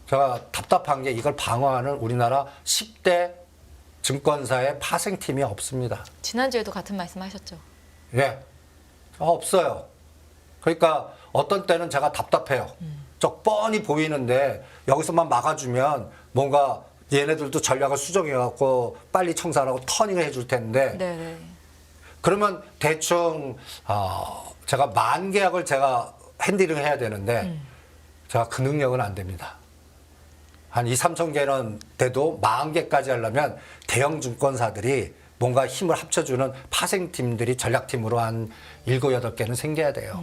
제가 답답한 게 이걸 방어하는 우리나라 10대 증권사의 파생팀이 없습니다. 지난주에도 같은 말씀 하셨죠. 예. 없어요. 그러니까 어떤 때는 제가 답답해요. 저 뻔히 보이는데 여기서만 막아주면 뭔가 얘네들도 전략을 수정해갖고 빨리 청산하고 터닝을 해줄 텐데 네네. 그러면 대충 제가 10,000계약을 제가 핸들링 해야 되는데 제가 그 능력은 안 됩니다. 한 2, 3천 개는 돼도 40,000개까지 하려면 대형 증권사들이 뭔가 힘을 합쳐주는 파생팀들이 전략팀으로 한 7, 8개는 생겨야 돼요.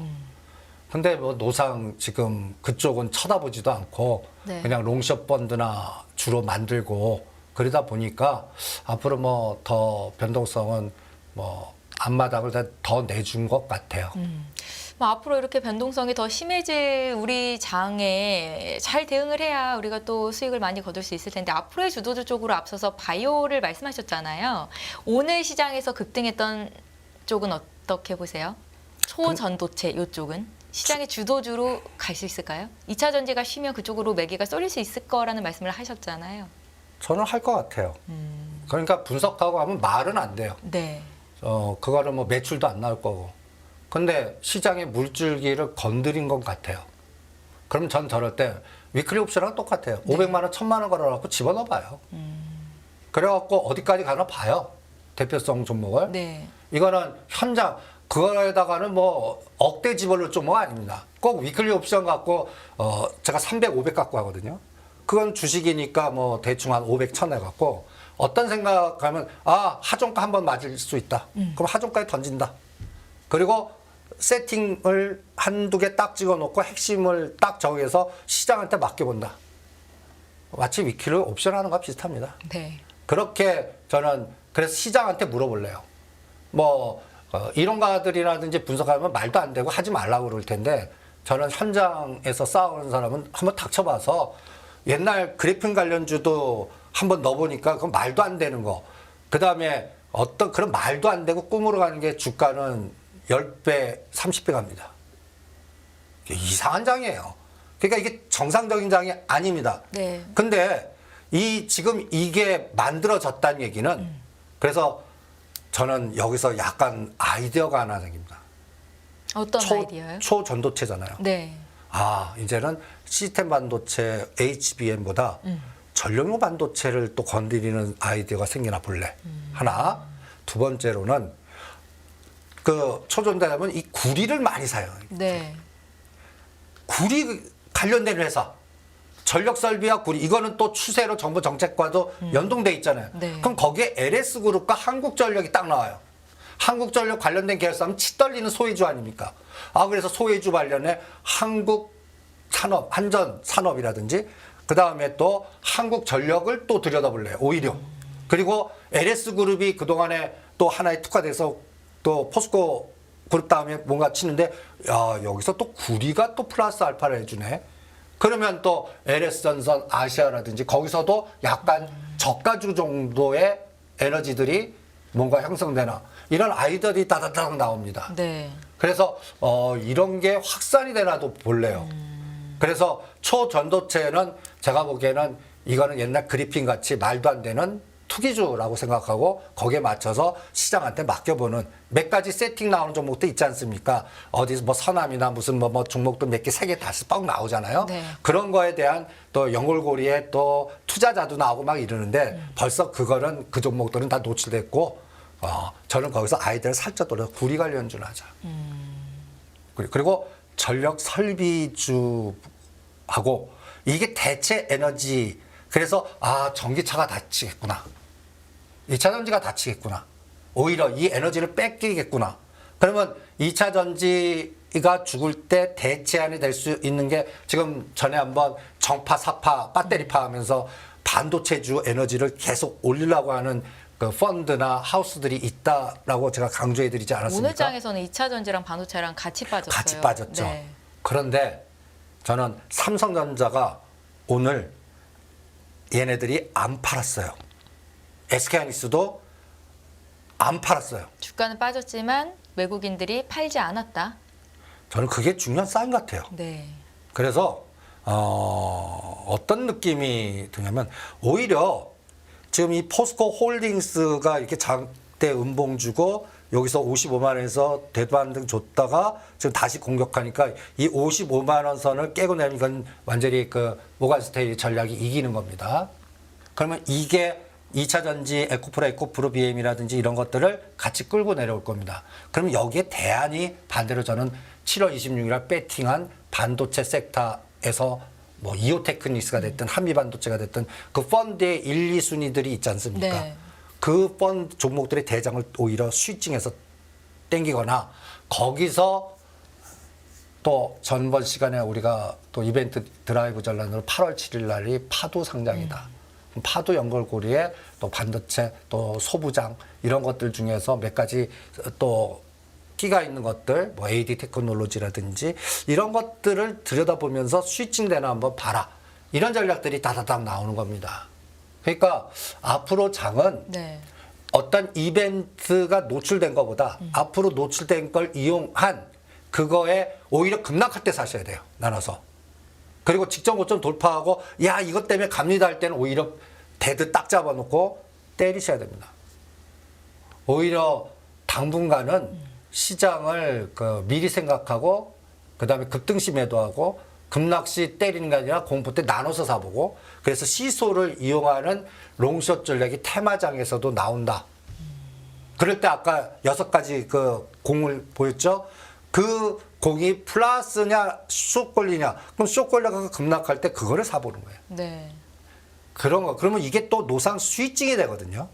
근데 뭐 노상 지금 그쪽은 쳐다보지도 않고 네. 그냥 롱숏 펀드나 주로 만들고 그러다 보니까 앞으로 뭐 더 변동성은 뭐 앞마당을 더 내준 것 같아요. 뭐 앞으로 이렇게 변동성이 더 심해질 우리 장에 잘 대응을 해야 우리가 또 수익을 많이 거둘 수 있을 텐데 앞으로의 주도주 쪽으로 앞서서 바이오를 말씀하셨잖아요. 오늘 시장에서 급등했던 쪽은 어떻게 보세요? 초전도체 이쪽은 시장의 주도주로 갈 수 있을까요? 2차 전지가 쉬면 그쪽으로 매기가 쏠릴 수 있을 거라는 말씀을 하셨잖아요. 저는 할 것 같아요. 그러니까 분석하고 하면 말은 안 돼요. 네. 그거는 뭐 매출도 안 나올 거고. 근데 시장의 물줄기를 건드린 것 같아요. 그럼 전 저럴 때 위클리 옵션이랑 똑같아요. 네. 500만 원, 1,000만 원 걸어갖고 집어넣어 봐요. 그래갖고 어디까지 가나 봐요. 대표성 종목을. 네. 이거는 현장, 그거에다가는 뭐 억대 집어넣을 종목 아닙니다. 꼭 위클리 옵션 갖고 제가 300, 500 갖고 하거든요. 그건 주식이니까 뭐 대충 한 500, 1,000 해갖고 어떤 생각하면 하종가 한번 맞을 수 있다. 그럼 하종가에 던진다. 그리고 세팅을 한두 개 딱 찍어놓고 핵심을 딱 정해서 시장한테 맡겨본다. 마치 위클리 옵션 하는 거와 비슷합니다. 네. 그렇게 저는 그래서 시장한테 물어볼래요. 뭐 이론가들이라든지 분석하면 말도 안 되고 하지 말라고 그럴 텐데 저는 현장에서 싸우는 사람은 한번 닥쳐봐서 옛날 그래핀 관련주도 한번 넣어보니까 그건 말도 안 되는 거. 그 다음에 어떤 그런 말도 안 되고 꿈으로 가는 게 주가는 10배, 30배 갑니다. 이상한 장이에요. 그러니까 이게 정상적인 장이 아닙니다. 네. 근데 지금 이게 만들어졌다는 얘기는 그래서 저는 여기서 약간 아이디어가 하나 생깁니다. 어떤 아이디어요? 초전도체잖아요. 네. 이제는 시스템 반도체 HBM보다 전력용 반도체를 또 건드리는 아이디어가 생기나 볼래. 하나. 두 번째로는 그 초전되면 이 구리를 많이 사요. 네. 구리 관련된 회사. 전력 설비와 구리. 이거는 또 추세로 정부 정책과도 연동돼 있잖아요. 네. 그럼 거기에 LS그룹과 한국전력이 딱 나와요. 한국전력 관련된 계열사면 치떨리는 소외주 아닙니까? 그래서 소외주 관련해 한국산업, 한전산업이라든지 그 다음에 또 한국전력을 또 들여다볼래요. 오히려. 그리고 LS그룹이 그동안에 또 하나에 특화돼서 또 포스코 그룹 다음에 뭔가 치는데 여기서 또 구리가 또 플러스 알파를 해주네. 그러면 또 LS전선 아시아라든지 거기서도 약간 저가주 정도의 에너지들이 뭔가 형성되나 이런 아이들이 다다닥 나옵니다. 네. 그래서 이런 게 확산이 되나도 볼래요. 그래서 초전도체는 제가 보기에는 이거는 옛날 그리핀 같이 말도 안 되는 투기주라고 생각하고 거기에 맞춰서 시장한테 맡겨보는 몇 가지 세팅 나오는 종목도 있지 않습니까? 어디서 뭐 서남이나 무슨 뭐 종목도 몇 개, 세 개, 다섯 뻥 나오잖아요. 네. 그런 거에 대한 또 연골고리에 또 투자자도 나오고 막 이러는데 벌써 그거는 그 종목들은 다 노출됐고 저는 거기서 아이들을 살짝 돌려 구리 관련주를 하자. 그리고 전력 설비주하고 이게 대체 에너지 그래서 전기차가 다치겠구나. 2차 전지가 다치겠구나. 오히려 이 에너지를 뺏기겠구나. 그러면 2차 전지가 죽을 때 대체안이 될 수 있는 게 지금 전에 한번 정파, 사파, 배터리파 하면서 반도체주 에너지를 계속 올리려고 하는 그 펀드나 하우스들이 있다라고 제가 강조해드리지 않았습니까? 오늘 장에서는 2차 전지랑 반도체랑 같이 빠졌어요. 같이 빠졌죠. 네. 그런데 저는 삼성전자가 오늘 얘네들이 안 팔았어요. SK하이닉스도 안 팔았어요. 주가는 빠졌지만 외국인들이 팔지 않았다. 저는 그게 중요한 사인 같아요. 네. 그래서 어떤 느낌이 드냐면 오히려 지금 이 포스코 홀딩스가 이렇게 장대 음봉 주고 여기서 55만 원에서 대반등 줬다가 지금 다시 공격하니까 이 55만 원 선을 깨고 내면 이건 완전히 그 모간스테이 전략이 이기는 겁니다. 그러면 이게 2차 전지 에코프로 BM이라든지 이런 것들을 같이 끌고 내려올 겁니다. 그러면 여기에 대안이 반대로 저는 7월 26일날 배팅한 반도체 섹터에서 뭐 이오테크닉스가 됐든 한미반도체가 됐든 그 펀드의 1, 2순위들이 있지 않습니까? 네. 그 펀드 종목들의 대장을 오히려 스위칭해서 땡기거나 거기서 또 전번 시간에 우리가 또 이벤트 드라이브 전란으로 8월 7일 날이 파도 상장이다. 파도 연결고리에 또 반도체 또 소부장 이런 것들 중에서 몇 가지 또 끼가 있는 것들 뭐 AD 테크놀로지라든지 이런 것들을 들여다보면서 스위칭 되나 한번 봐라. 이런 전략들이 다다닥 나오는 겁니다. 그러니까 앞으로 장은 네. 어떤 이벤트가 노출된 것보다 앞으로 노출된 걸 이용한 그거에 오히려 급락할 때 사셔야 돼요. 나눠서. 그리고 직전 고점 돌파하고 야 이것 때문에 갑니다 할 때는 오히려 대드 딱 잡아놓고 때리셔야 됩니다. 오히려 당분간은 시장을 미리 생각하고 그다음에 급등시 매도하고 급락시 때리는 게 아니라 공포 때 나눠서 사보고 그래서 시소를 이용하는 롱숏 전략이 테마장에서도 나온다. 그럴 때 아까 6가지 그 공을 보였죠? 그 공이 플러스냐 숏 걸리냐 그럼 숏 걸려가 급락할 때 그거를 사보는 거예요. 네. 그런 거 그러면 이게 또 노상 스위칭이 되거든요.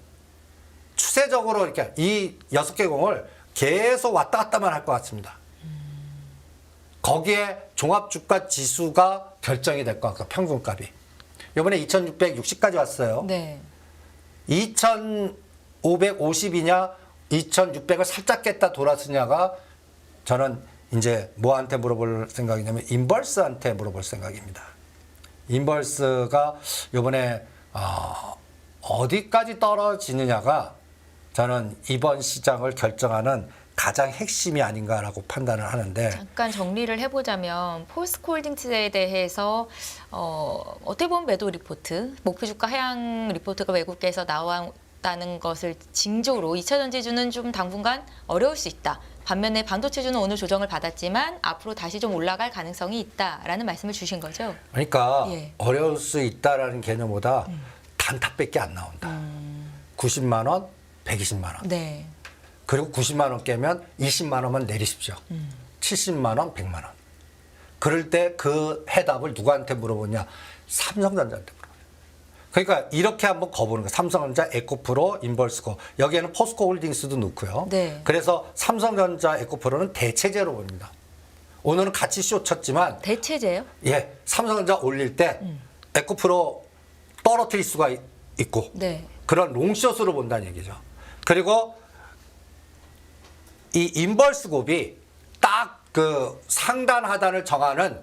추세적으로 이렇게 이 6개 공을 계속 왔다 갔다만 할 것 같습니다. 거기에 종합주가 지수가 결정이 될 것 같고 평균값이 이번에 2660까지 왔어요. 네. 2550이냐 2600을 살짝 깼다 돌았으냐가 저는 이제 뭐한테 물어볼 생각이냐면 인버스한테 물어볼 생각입니다. 인버스가 이번에 어디까지 떨어지느냐가 저는 이번 시장을 결정하는 가장 핵심이 아닌가라고 판단을 하는데 잠깐 정리를 해보자면 포스코홀딩스에 대해서 어떻게 보면 매도 리포트, 목표 주가 하향 리포트가 외국계에서 나왔다는 것을 징조로 2차 전지주는 좀 당분간 어려울 수 있다. 반면에 반도체주는 오늘 조정을 받았지만 앞으로 다시 좀 올라갈 가능성이 있다라는 말씀을 주신 거죠. 그러니까 예. 어려울 수 있다라는 개념보다 단타밖에 안 나온다. 90만 원, 120만 원. 네. 그리고 90만 원 깨면 20만 원만 내리십시오. 70만 원, 100만 원. 그럴 때 그 해답을 누구한테 물어보냐? 삼성전자한테 물어봐요. 그러니까 이렇게 한번 거보는 거예요. 삼성전자, 에코프로, 인버스코. 여기에는 포스코 홀딩스도 넣고요. 네. 그래서 삼성전자, 에코프로는 대체제로 봅니다. 오늘은 같이 쇼 쳤지만 대체제요? 예, 삼성전자 올릴 때 에코프로 떨어뜨릴 수가 있고 네. 그런 롱숏으로 본다는 얘기죠. 그리고 이 인버스 곱이 딱 그 상단 하단을 정하는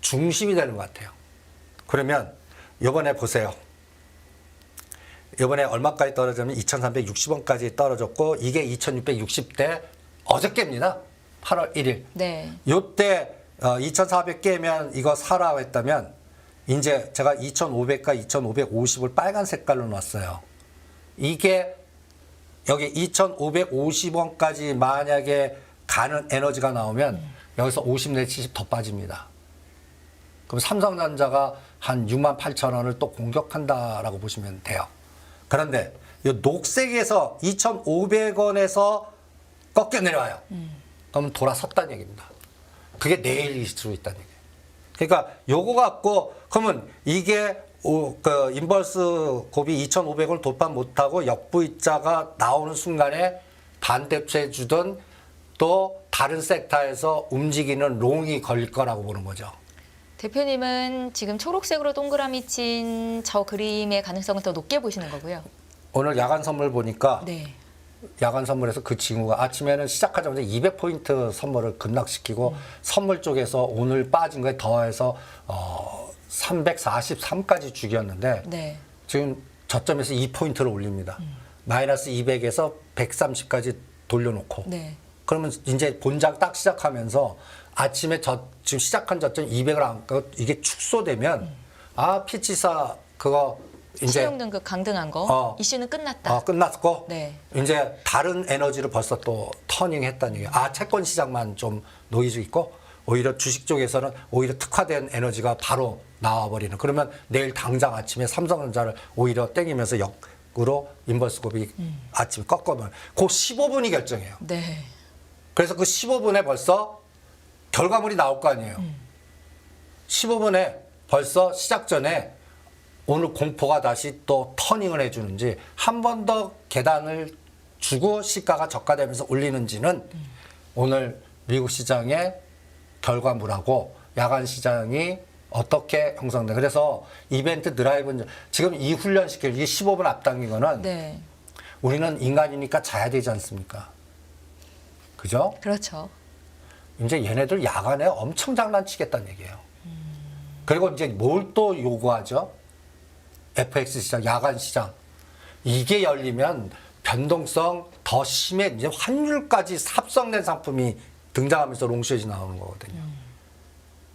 중심이 되는 것 같아요. 그러면 이번에 보세요. 이번에 얼마까지 떨어지면 2,360원까지 떨어졌고 이게 2,660대 어저께입니다. 8월 1일. 네. 요때 2,400 깨면 이거 사라고 했다면 이제 제가 2,500과 2,550을 빨간 색깔로 놨어요. 이게 여기 2,550원까지 만약에 가는 에너지가 나오면 여기서 50 내지 70 더 빠집니다. 그럼 삼성전자가 한 68,000원을 또 공격한다라고 보시면 돼요. 그런데 이 녹색에서 2,500원에서 꺾여 내려와요. 그럼 돌아섰다는 얘기입니다. 그게 내일일 수 있다는 얘기예요. 그러니까 요거 갖고 그러면 이게 그 인버스 곱이 2,500원을 돌파 못하고 역V자가 나오는 순간에 반대체 주든 또 다른 섹터에서 움직이는 롱이 걸릴 거라고 보는 거죠. 대표님은 지금 초록색으로 동그라미 친 저 그림의 가능성을 더 높게 보시는 거고요. 오늘 야간 선물 보니까 네. 야간 선물에서 그 친구가 아침에는 시작하자마자 200포인트 선물을 급락시키고 선물 쪽에서 오늘 빠진 거에 더해서 343까지 죽였는데 네. 지금 저점에서 2포인트를 올립니다. 마이너스 200에서 130까지 돌려놓고 네. 그러면 이제 본장 딱 시작하면서 아침에 지금 시작한 저점 200을 안 가고 이게 축소되면 피치사 그거 이제 신용 등급 강등한 거 이슈는 끝났다. 끝났고 네. 이제 다른 에너지를 벌써 또 터닝했다는 얘기. 채권 시장만 좀 노이즈 있고 오히려 주식 쪽에서는 오히려 특화된 에너지가 바로 나와버리는. 그러면 내일 당장 아침에 삼성전자를 오히려 땡기면서 역으로 인버스급이 아침에 꺾어버려. 그 15분이 결정해요. 네. 그래서 그 15분에 벌써 결과물이 나올 거 아니에요. 15분에 벌써 시작 전에 오늘 공포가 다시 또 터닝을 해주는지 한 번 더 계단을 주고 시가가 저가되면서 올리는지는 오늘 미국 시장의 결과물하고 야간 시장이 어떻게 형성돼. 그래서 이벤트 드라이브는 지금 이 훈련시킬 이게 15분 앞당긴 거는 네. 우리는 인간이니까 자야 되지 않습니까? 그죠? 그렇죠. 이제 얘네들 야간에 엄청 장난치겠다는 얘기예요. 그리고 이제 뭘 또 요구하죠? FX 시장, 야간 시장. 이게 열리면 변동성 더 심해, 이제 환율까지 합성된 상품이 등장하면서 롱숏이 나오는 거거든요.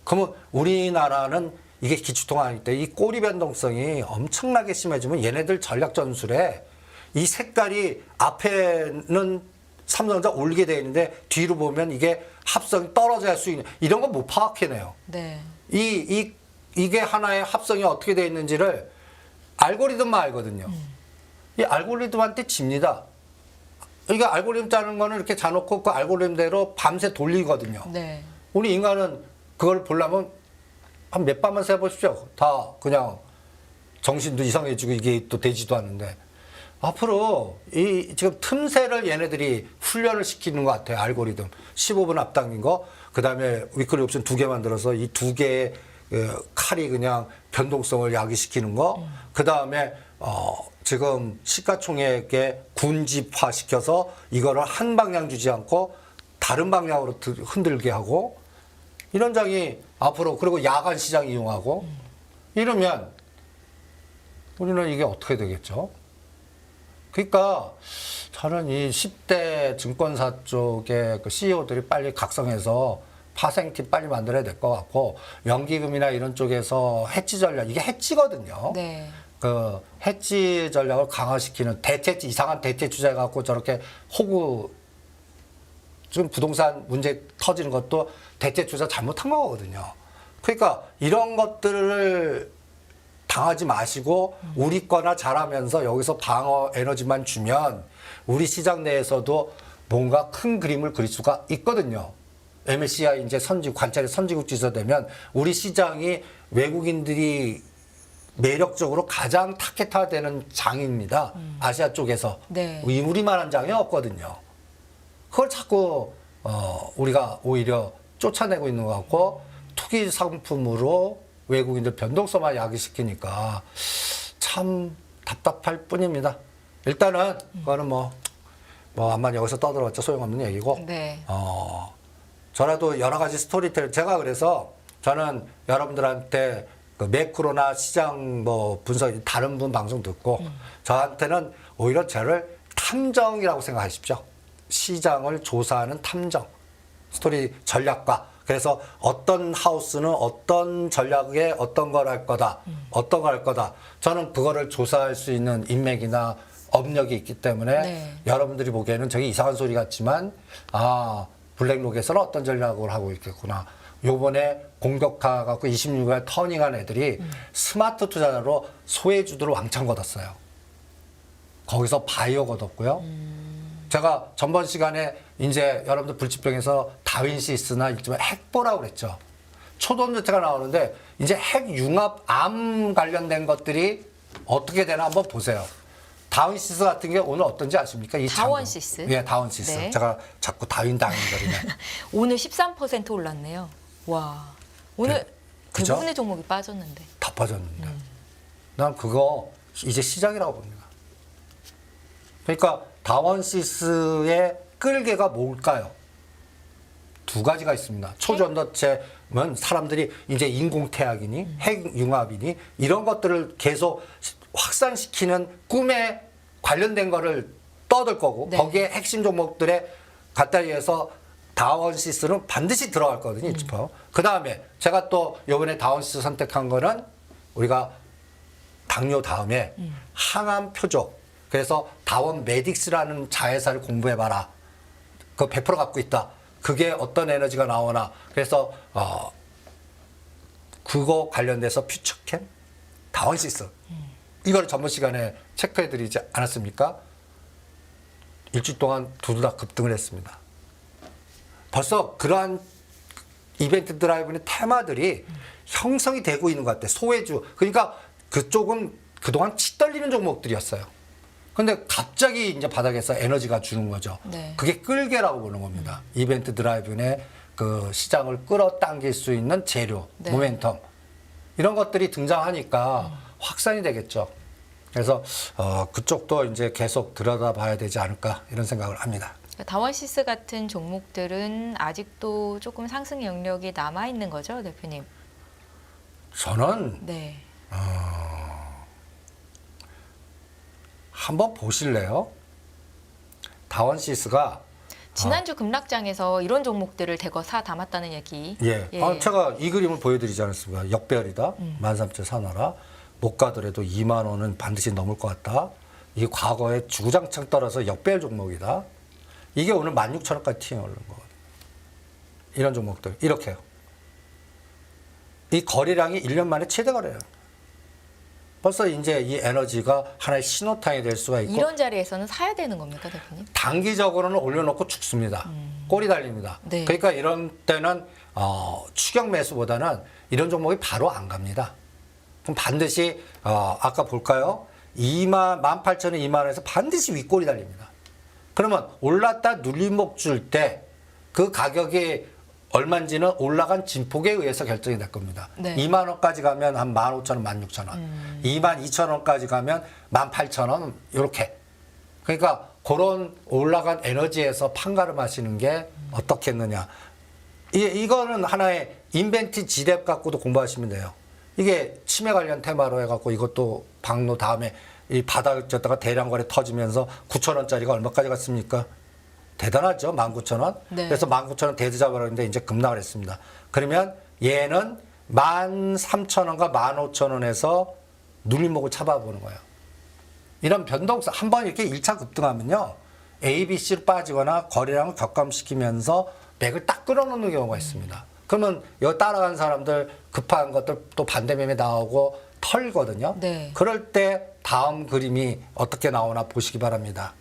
그러면 우리나라는 이게 기축통화일 때 이 꼬리 변동성이 엄청나게 심해지면 얘네들 전략 전술에 이 색깔이 앞에는 삼성전자 올리게 돼 있는데 뒤로 보면 이게 합성이 떨어져야 할 수 있는 이런 거 못 파악해내요. 네. 이게 하나의 합성이 어떻게 돼 있는지를 알고리즘만 알거든요. 이 알고리즘한테 집니다. 이게 알고리즘 짜는 거는 이렇게 짜놓고 그 알고리즘대로 밤새 돌리거든요. 네. 우리 인간은 그걸 보려면 한 몇 밤만 세보십시오. 다 그냥 정신도 이상해지고 이게 또 되지도 않는데 앞으로 이 지금 틈새를 얘네들이 훈련을 시키는 것 같아요. 알고리즘 15분 앞당긴 거, 그 다음에 위클리 옵션 2개 만들어서 이 2개의 칼이 그냥 변동성을 야기시키는 거, 그 다음에 지금 시가총액에 군집화 시켜서 이거를 한 방향 주지 않고 다른 방향으로 흔들게 하고 이런 장이 앞으로, 그리고 야간 시장 이용하고 이러면 우리는 이게 어떻게 되겠죠? 그러니까 저는 이 10대 증권사 쪽의 그 CEO들이 빨리 각성해서 파생팀 빨리 만들어야 될 것 같고, 연기금이나 이런 쪽에서 해지 전략, 이게 해지거든요. 네. 그 해지 전략을 강화시키는 대체, 이상한 대체 투자해 갖고 저렇게 호구, 지금 부동산 문제 터지는 것도 대체 투자 잘못한 거거든요. 그러니까 이런 것들을 당하지 마시고 우리 거나 잘하면서 여기서 방어 에너지만 주면 우리 시장 내에서도 뭔가 큰 그림을 그릴 수가 있거든요. MSCI 이제 관찰의 선진국 지수 되면 우리 시장이 외국인들이 매력적으로 가장 타겟화되는 장입니다. 아시아 쪽에서. 네. 우리만한 장이 없거든요. 그걸 자꾸 우리가 오히려 쫓아내고 있는 것 같고, 투기 상품으로 외국인들 변동성만 야기시키니까 참 답답할 뿐입니다. 일단은 그거는 뭐 아마 여기서 떠들어봤자 소용없는 얘기고, 네. 저라도 여러 가지 스토리텔, 제가 그래서 저는 여러분들한테 그 매크로나 시장 뭐 분석, 다른 분 방송 듣고 저한테는 오히려 저를 탐정이라고 생각하십시오. 시장을 조사하는 탐정, 스토리 전략가. 그래서 어떤 하우스는 어떤 전략에 어떤 걸 할 거다, 어떤 걸 할 거다. 저는 그거를 조사할 수 있는 인맥이나 업력이 있기 때문에 네. 여러분들이 보기에는 저게 이상한 소리 같지만, 블랙록에서는 어떤 전략을 하고 있겠구나. 요번에 공격화 갖고 26일 터닝한 애들이 스마트 투자자로 소외주도를 왕창 걷었어요. 거기서 바이오 걷었고요. 제가 전번 시간에 이제 여러분들 불치병에서 다윈시스나 일종의 핵보라고 그랬죠. 초동자체가 나오는데 이제 핵 융합 암 관련된 것들이 어떻게 되나 한번 보세요. 다윈시스 같은 게 오늘 어떤지 아십니까? 이 다원시스? 예, 다원시스. 네. 제가 자꾸 다윈거리네. 오늘 13% 올랐네요. 와. 오늘 그죠? 대부분의 종목이 빠졌는데. 다 빠졌는데. 난 그거 이제 시작이라고 봅니다. 그러니까 다원시스의 끌개가 뭘까요? 두 가지가 있습니다. 초전도체는 사람들이 이제 인공태양이니 핵융합이니 이런 것들을 계속 확산시키는 꿈에 관련된 거를 떠들 거고, 네. 거기에 핵심 종목들의 갖다위에서 다원시스는 반드시 들어갈 거거든요. 1%. 그 다음에 제가 또 이번에 다원시스 선택한 거는 우리가 당뇨 다음에 항암 표적. 그래서 다원 메딕스라는 자회사를 공부해봐라. 그거 100% 갖고 있다. 그게 어떤 에너지가 나오나. 그래서 그거 관련돼서 퓨처캠, 다원시스. 이걸 전번 시간에 체크해드리지 않았습니까? 일주일 동안 두두 다 급등을 했습니다. 벌써 그러한 이벤트 드라이브의 테마들이 형성이 되고 있는 것 같아요. 소외주. 그러니까 그쪽은 그동안 치 떨리는 종목들이었어요. 근데 갑자기 이제 바닥에서 에너지가 주는 거죠. 네. 그게 끌개라고 보는 겁니다. 이벤트 드라이브의 그 시장을 끌어당길 수 있는 재료, 네. 모멘텀. 이런 것들이 등장하니까 확산이 되겠죠. 그래서 그쪽도 이제 계속 들여다봐야 되지 않을까 이런 생각을 합니다. 다원시스 같은 종목들은 아직도 조금 상승 영역이 남아 있는 거죠, 대표님? 저는 네. 한번 보실래요? 다원시스가 지난주 급락장에서 이런 종목들을 대거 사 담았다는 얘기. 예. 제가 이 그림을 보여드리지 않았습니까? 역배열이다. 13,000 사놔라. 못 가더라도 2만 원은 반드시 넘을 것 같다. 이게 과거에 주구장창 떨어서 역배열 종목이다. 이게 오늘 16,000원까지 튀어 오른 거거든요. 이런 종목들 이렇게요. 이 거래량이 1년 만에 최대 거래량. 벌써 이제 이 에너지가 하나의 신호탄이 될 수가 있고 이런 자리에서는 사야 되는 겁니까, 대표님? 단기적으로는 올려놓고 죽습니다. 꼬리 달립니다. 네. 그러니까 이런 때는 추격 매수보다는 이런 종목이 바로 안 갑니다. 그럼 반드시 아까 볼까요? 18,000원, 2만 원에서 반드시 윗꼬리 달립니다. 그러면 올랐다 눌림목 줄 때 그 가격이 얼마인지는 올라간 진폭에 의해서 결정이 될 겁니다. 네. 2만 원까지 가면 한 15,000원, 16,000원. 22,000원까지 가면 18,000원 이렇게. 그러니까 그런 올라간 에너지에서 판가름 하시는 게 어떻겠느냐. 이거는 하나의 인벤트 지랩 갖고도 공부하시면 돼요. 이게 치매 관련 테마로 해갖고 이것도 방로 다음에 이 바닥 졌다가 대량 거래 터지면서 9,000원짜리가 얼마까지 갔습니까? 대단하죠. 19,000원. 네. 그래서 19,000원 대드 잡아라는데 이제 급락을 했습니다. 그러면 얘는 13,000원과 15,000원에서 눌림목을 잡아보는 거예요. 이런 변동성 한번 이렇게 1차 급등하면요. A, B, C로 빠지거나 거래량을 격감시키면서 맥을 딱 끌어놓는 경우가 있습니다. 그러면 여기 따라간 사람들 급한 것들 또 반대매매 나오고 털거든요. 네. 그럴 때 다음 그림이 어떻게 나오나 보시기 바랍니다.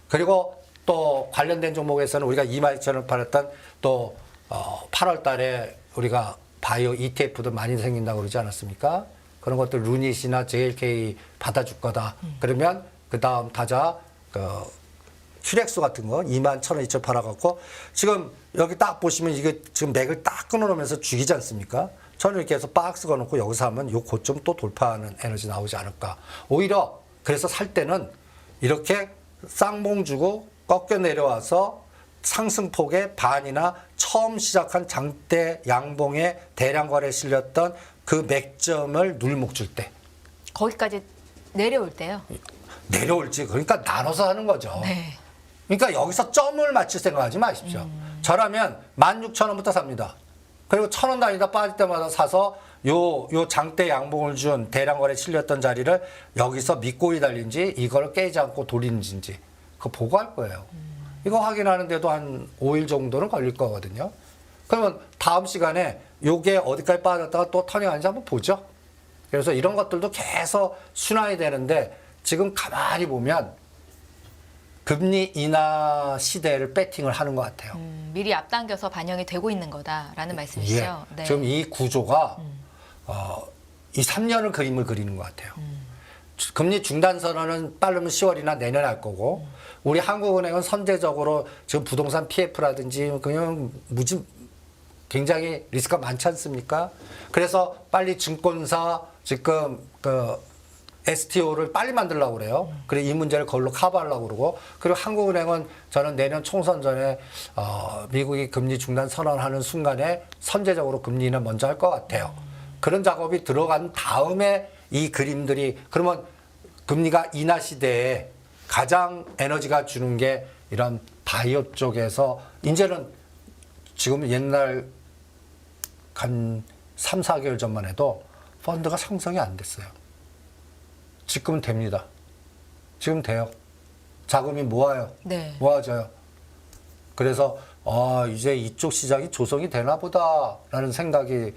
그리고 또 관련된 종목에서는 우리가 22,000원 팔았던 또 8월 달에 우리가 바이오 ETF도 많이 생긴다고 그러지 않았습니까? 그런 것들 루닛이나 JLK 받아줄 거다. 그러면 그 다음 타자 슈렉스 같은 거 21,000원, 2,000원 팔아갖고 지금 여기 딱 보시면 이게 지금 맥을 딱 끊어놓으면서 죽이지 않습니까? 저는 이렇게 해서 박스 거놓고 여기서 하면 요 고점 또 돌파하는 에너지 나오지 않을까. 오히려 그래서 살 때는 이렇게 쌍봉 주고 꺾여 내려와서 상승폭의 반이나 처음 시작한 장대 양봉에 대량 거래에 실렸던 그 맥점을 눌목 줄 때. 거기까지 내려올 때요? 내려올지 그러니까 나눠서 하는 거죠. 네. 그러니까 여기서 점을 맞출 생각하지 마십시오. 저라면 16,000원부터 삽니다. 그리고 1,000원 단위다 빠질 때마다 사서 요 장대 양봉을 준 대량 거래에 실렸던 자리를 여기서 밑꼬리 달린지 이걸 깨지 않고 돌리는지 그거 보고 할 거예요. 이거 확인하는데도 한 5일 정도는 걸릴 거거든요. 그러면 다음 시간에 요게 어디까지 빠졌다가 또 터닝하는지 한번 보죠. 그래서 이런 것들도 계속 순환이 되는데 지금 가만히 보면 금리 인하 시대를 배팅을 하는 것 같아요. 미리 앞당겨서 반영이 되고 있는 거다라는 말씀이시죠? 예. 네. 지금 이 구조가 이 3년을 그림을 그리는 것 같아요. 금리 중단 선언은 빠르면 10월이나 내년에 할 거고 우리 한국은행은 선제적으로 지금 부동산 PF라든지 그냥 굉장히 리스크가 많지 않습니까? 그래서 빨리 증권사 지금 STO를 빨리 만들려고 그래요. 그리고 이 문제를 그걸로 커버하려고 그러고 그리고 한국은행은 저는 내년 총선 전에 미국이 금리 중단 선언하는 순간에 선제적으로 금리는 먼저 할 것 같아요. 그런 작업이 들어간 다음에 이 그림들이 그러면 금리가 인하 시대에 가장 에너지가 주는 게 이런 바이오 쪽에서 이제는 지금 옛날 한 3, 4개월 전만 해도 펀드가 상성이 안 됐어요. 지금은 됩니다. 지금 돼요. 자금이 모아요. 네. 모아져요. 그래서 이제 이쪽 시장이 조성이 되나 보다라는 생각이